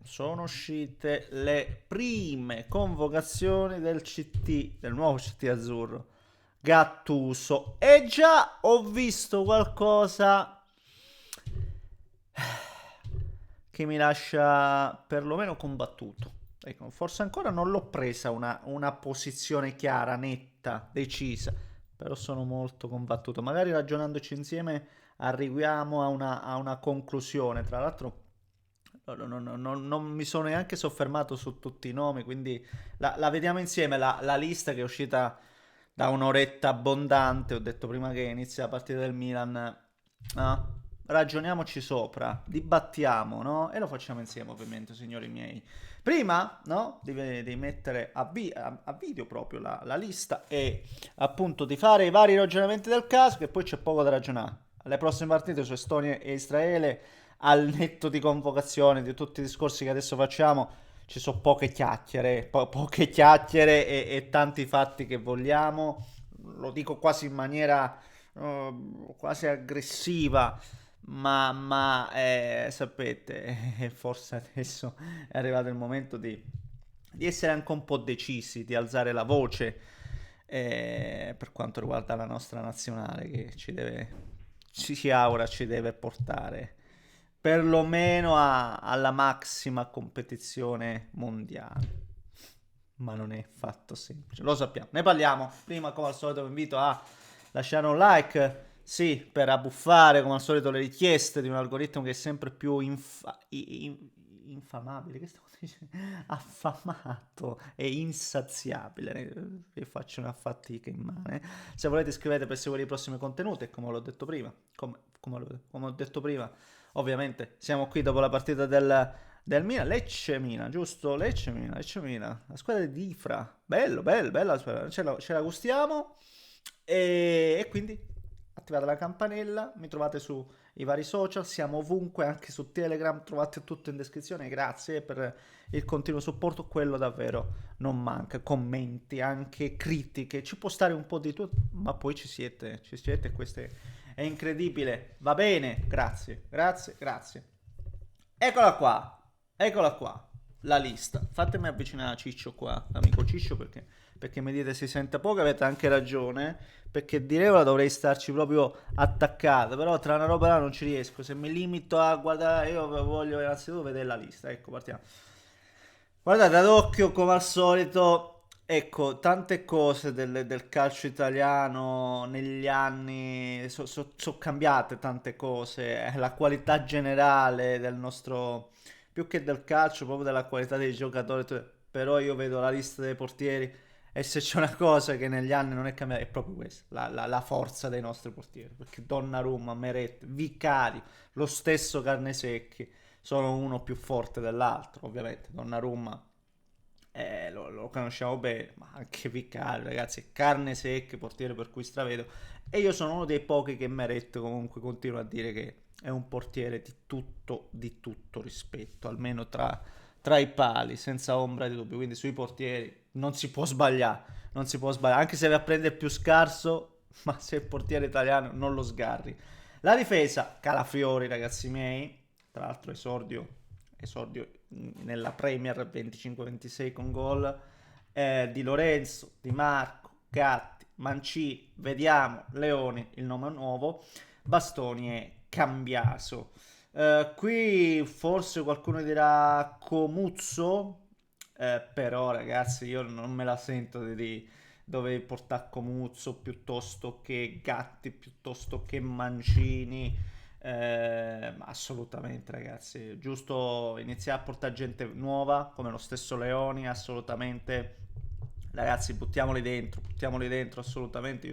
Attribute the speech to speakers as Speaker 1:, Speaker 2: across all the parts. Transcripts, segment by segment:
Speaker 1: sono uscite le prime convocazioni del CT, del nuovo CT azzurro, Gattuso. E già ho visto qualcosa che mi lascia perlomeno combattuto. Ecco, forse ancora non l'ho presa una posizione chiara, netta, decisa, però sono molto combattuto. Magari ragionandoci insieme arriviamo a una conclusione. Tra l'altro non mi sono neanche soffermato su tutti i nomi, quindi la vediamo insieme, la lista che è uscita da un'oretta abbondante. Ho detto prima che inizia la partita del Milan, ah, ragioniamoci sopra, dibattiamo, no? E lo facciamo insieme, ovviamente, signori miei. Prima, no? Di mettere a video proprio la lista e appunto di fare i vari ragionamenti del caso, che poi c'è poco da ragionare. Alle prossime partite su Estonia e Israele, al netto di convocazione, di tutti i discorsi che adesso facciamo, ci sono poche chiacchiere, poche chiacchiere e tanti fatti che vogliamo. Lo dico quasi in maniera quasi aggressiva, ma sapete, forse adesso è arrivato il momento di essere anche un po' decisi, di alzare la voce per quanto riguarda la nostra nazionale che ci si augura ci deve portare perlomeno alla massima competizione mondiale. Ma non è affatto semplice, lo sappiamo. Ne parliamo. Prima, come al solito, vi invito a lasciare un like. Sì, per abbuffare, come al solito, le richieste di un algoritmo che è sempre più infamabile. Che stiamo dicendo? Affamato e insaziabile. Vi faccio una fatica immane. Se volete, iscrivetevi per seguire i prossimi contenuti. E come l'ho detto prima, come ho detto prima, ovviamente siamo qui dopo la partita del Milan, Lecce Milan, giusto? Lecce Milan, la squadra di Ifra, bella la squadra, ce la gustiamo e quindi attivate la campanella, mi trovate sui vari social, siamo ovunque, anche su Telegram, trovate tutto in descrizione, grazie per il continuo supporto, quello davvero non manca, commenti, anche critiche, ci può stare un po' di tutto, ma poi ci siete, questo è incredibile, va bene, grazie. Eccola qua, la lista. Fatemi avvicinare a Ciccio qua, l'amico Ciccio, perché mi dite si sente poco, avete anche ragione, perché di regola dovrei starci proprio attaccato, però tra una roba e l'altra non ci riesco, se mi limito a guardare, io voglio innanzitutto vedere la lista, ecco, partiamo. Guardate, ad occhio come al solito, ecco, tante cose del calcio italiano negli anni sono cambiate tante cose, la qualità generale del nostro, più che del calcio, proprio della qualità dei giocatori, però io vedo la lista dei portieri e se c'è una cosa che negli anni non è cambiata è proprio questa, la forza dei nostri portieri, perché Donnarumma, Meret, Vicari, lo stesso Carnesecchi sono uno più forte dell'altro, ovviamente. Donnarumma lo conosciamo bene, ma anche Vicario, ragazzi, carne secca, portiere per cui stravedo. E io sono uno dei pochi che Meret comunque continua a dire che è un portiere di tutto rispetto, almeno tra i pali, senza ombra di dubbio. Quindi sui portieri non si può sbagliare, non si può sbagliare, anche se va a prendere più scarso, ma se è portiere italiano non lo sgarri. La difesa, Calafiori, ragazzi miei, tra l'altro esordio nella Premier 25-26 con gol, Di Lorenzo, Di Marco, Gatti, Mancini, vediamo, Leoni, il nome nuovo, Bastoni e Cambiaso. Qui forse qualcuno dirà Comuzzo, però ragazzi io non me la sento di dover portare Comuzzo piuttosto che Gatti, piuttosto che Mancini. Assolutamente, ragazzi. Giusto iniziare a portare gente nuova, come lo stesso Leoni. Assolutamente, ragazzi, buttiamoli dentro. Assolutamente.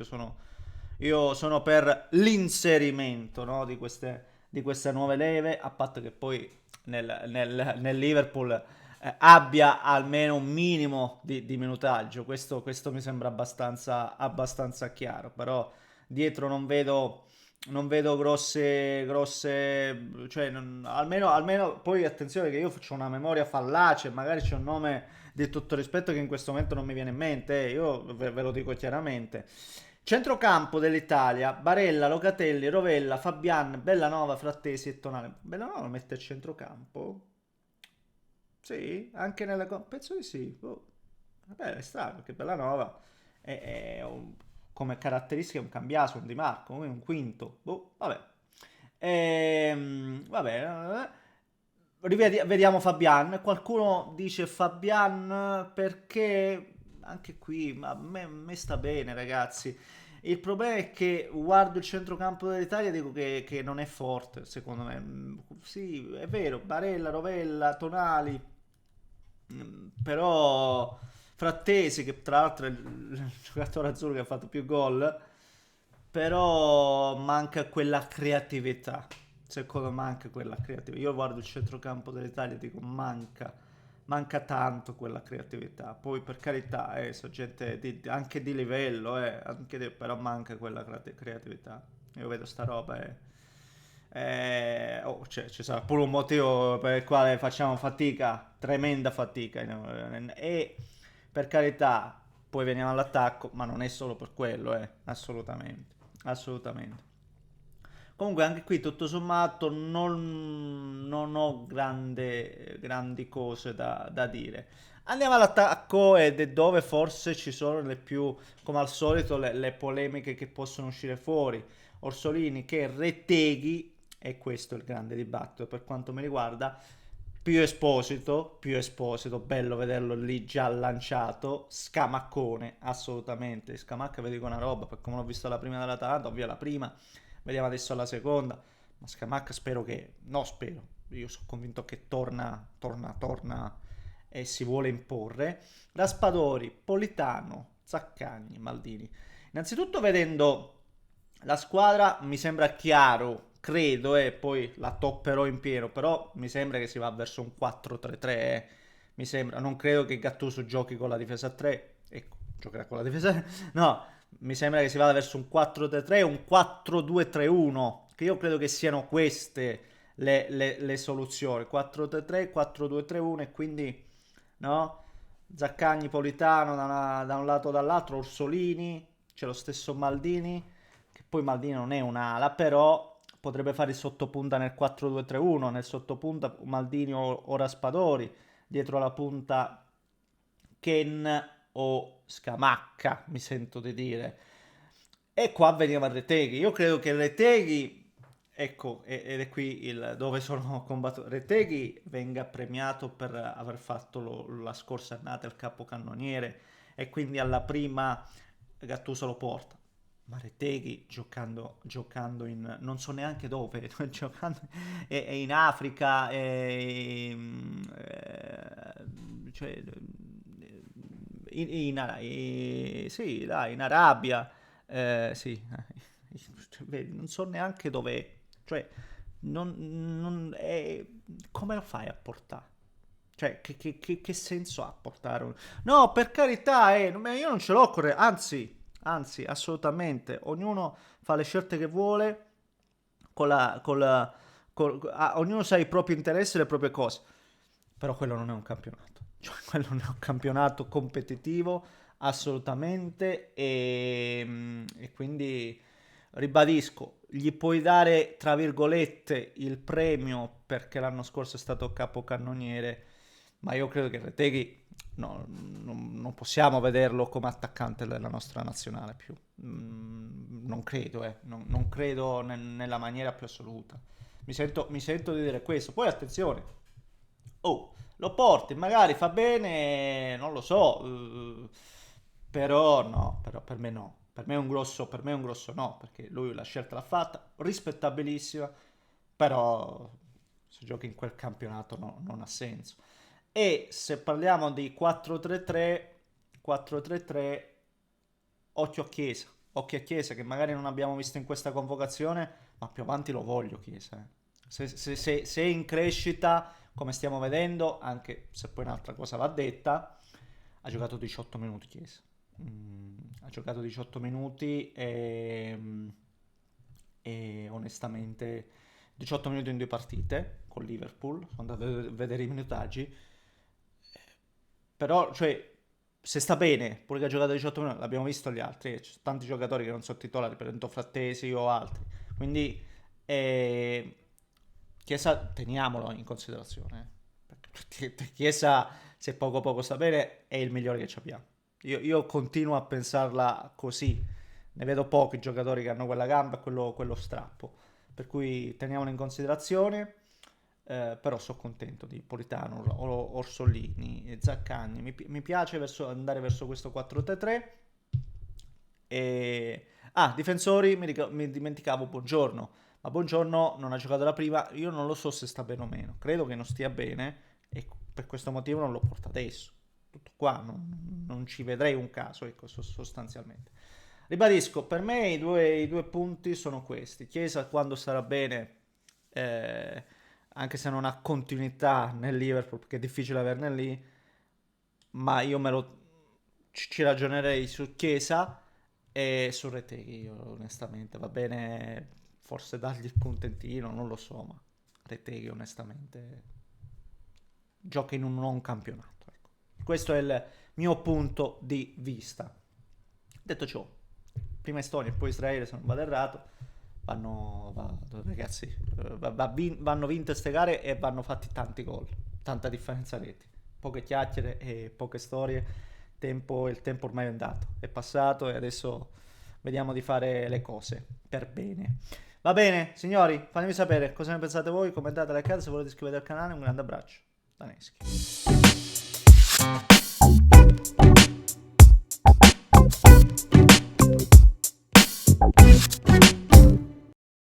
Speaker 1: Io sono per l'inserimento, no, di queste nuove leve. A patto che poi nel Liverpool abbia almeno un minimo di minutaggio. Questo mi sembra abbastanza chiaro. Però dietro non vedo grosse, cioè almeno poi attenzione che io faccio una memoria fallace, magari c'è un nome di tutto rispetto che in questo momento non mi viene in mente, io ve lo dico chiaramente. Centrocampo dell'Italia, Barella, Locatelli, Rovella, Fabian, Bellanova, Frattesi e Tonale. Bellanova lo mette a centrocampo? Sì, anche penso di sì. Boh. Vabbè, è strano, perché Bellanova come caratteristica un cambiaso, un Di Marco, un quinto. Boh, vabbè. Vabbè. Vediamo Fabian. Qualcuno dice Fabian perché anche qui ma a me sta bene, ragazzi. Il problema è che guardo il centrocampo dell'Italia e dico che non è forte, secondo me. Sì, è vero, Barella, Rovella, Tonali, però Frattesi, che tra l'altro è il giocatore azzurro che ha fatto più gol, però manca quella creatività. Secondo me manca quella creatività. Io guardo il centrocampo dell'Italia e dico manca tanto quella creatività. Poi per carità, so gente anche di livello, però manca quella creatività. Io vedo sta roba ci sarà pure un motivo per il quale facciamo fatica, tremenda fatica. E per carità, poi veniamo all'attacco, ma non è solo per quello, assolutamente, assolutamente. Comunque anche qui tutto sommato non ho grandi cose da dire. Andiamo all'attacco ed è dove forse ci sono le più, come al solito, le polemiche che possono uscire fuori. Orsolini che Retteghi, e questo è il grande dibattito per quanto mi riguarda, più Esposito, bello vederlo lì già lanciato, Scamaccone, assolutamente, Scamacca vi dico una roba, per come l'ho visto la prima dell'Atalanta, ovvio la prima, vediamo adesso la seconda, ma Scamacca spero che, no spero, io sono convinto che torna e si vuole imporre. Raspadori, Politano, Zaccagni, Maldini. Innanzitutto vedendo la squadra mi sembra chiaro, credo, e poi la topperò in pieno, però mi sembra che si va verso un 4-3-3, mi sembra, non credo che Gattuso giochi con la difesa a 3, ecco, giocherà con la difesa a 3, no, mi sembra che si vada verso un 4-3-3, un 4-2-3-1, che io credo che siano queste le soluzioni, 4-3-3, 4-2-3-1 e quindi, no, Zaccagni, Politano da un lato o dall'altro, Orsolini, c'è lo stesso Maldini, che poi Maldini non è un'ala, però potrebbe fare il sottopunta nel 4-2-3-1, nel sottopunta Maldini o Raspadori, dietro la punta Ken o Scamacca, mi sento di dire. E qua veniva Reteghi. Io credo che Reteghi, ecco, ed è qui dove sono combattuto. Reteghi venga premiato per aver fatto la scorsa annata il capocannoniere e quindi alla prima Gattuso lo porta. Ma Reteghi giocando in non so neanche dove, giocando è in Africa, cioè, sì, dai, in Arabia, sì, cioè, vedi, non so neanche dov'è, cioè, come lo fai a portare? Cioè, che senso ha portare un... No, per carità, io non ce l'ho con anzi, assolutamente, ognuno fa le scelte che vuole, con la, ognuno sa i propri interessi e le proprie cose, però quello non è un campionato, cioè quello non è un campionato competitivo, assolutamente, e quindi ribadisco, gli puoi dare, tra virgolette, il premio perché l'anno scorso è stato capocannoniere, ma io credo che Reteghi no, non possiamo vederlo come attaccante della nostra nazionale più. Non credo, non credo nella maniera più assoluta. Mi sento di dire questo. Poi attenzione, oh, lo porti, magari fa bene, non lo so, però no, però per me no. Per me è un grosso no, perché lui la scelta l'ha fatta, rispettabilissima, però se giochi in quel campionato non ha senso. E se parliamo di 4-3-3, 4-3-3, occhio a Chiesa che magari non abbiamo visto in questa convocazione, ma più avanti lo voglio Chiesa. Se è in crescita, come stiamo vedendo, anche se poi un'altra cosa va detta, ha giocato 18 minuti Chiesa. Ha giocato 18 minuti e onestamente 18 minuti in due partite con Liverpool, sono andato a vedere i minutaggi, però cioè se sta bene, pure che ha giocato 18 minuti, l'abbiamo visto gli altri, ci sono tanti giocatori che non sono titolari, per esempio Frattesi o altri, quindi Chiesa teniamolo in considerazione, Chiesa, se poco poco sta bene, è il migliore che abbiamo. Io continuo a pensarla così. Ne vedo pochi giocatori che hanno quella gamba e quello strappo. Per cui teniamolo in considerazione. Però sono contento di Politano, Orsolini, Zaccagni. Mi piace andare verso questo 4-3-3. Difensori, mi dimenticavo Buongiorno. Ma Buongiorno non ha giocato la prima. Io non lo so se sta bene o meno. Credo che non stia bene e per questo motivo non lo porto adesso. Tutto qua, non ci vedrei un caso, ecco, sostanzialmente. Ribadisco, per me i due punti sono questi. Chiesa quando starà bene, eh, anche se non ha continuità nel Liverpool, perché è difficile averne lì, ma io ci ragionerei su Chiesa e su Retegui, io onestamente, va bene, forse dargli il contentino, non lo so, ma Retegui onestamente gioca in un non campionato. Ecco. Questo è il mio punto di vista. Detto ciò, prima Estonia e poi Israele, se non vado errato, ragazzi, vanno vinte ste gare e vanno fatti tanti gol, tanta differenza reti, poche chiacchiere e poche storie. Il tempo ormai è andato, è passato e adesso vediamo di fare le cose per bene. Va bene, signori, fatemi sapere cosa ne pensate voi, commentate, like, se volete iscrivetevi al canale, un grande abbraccio da Neschi.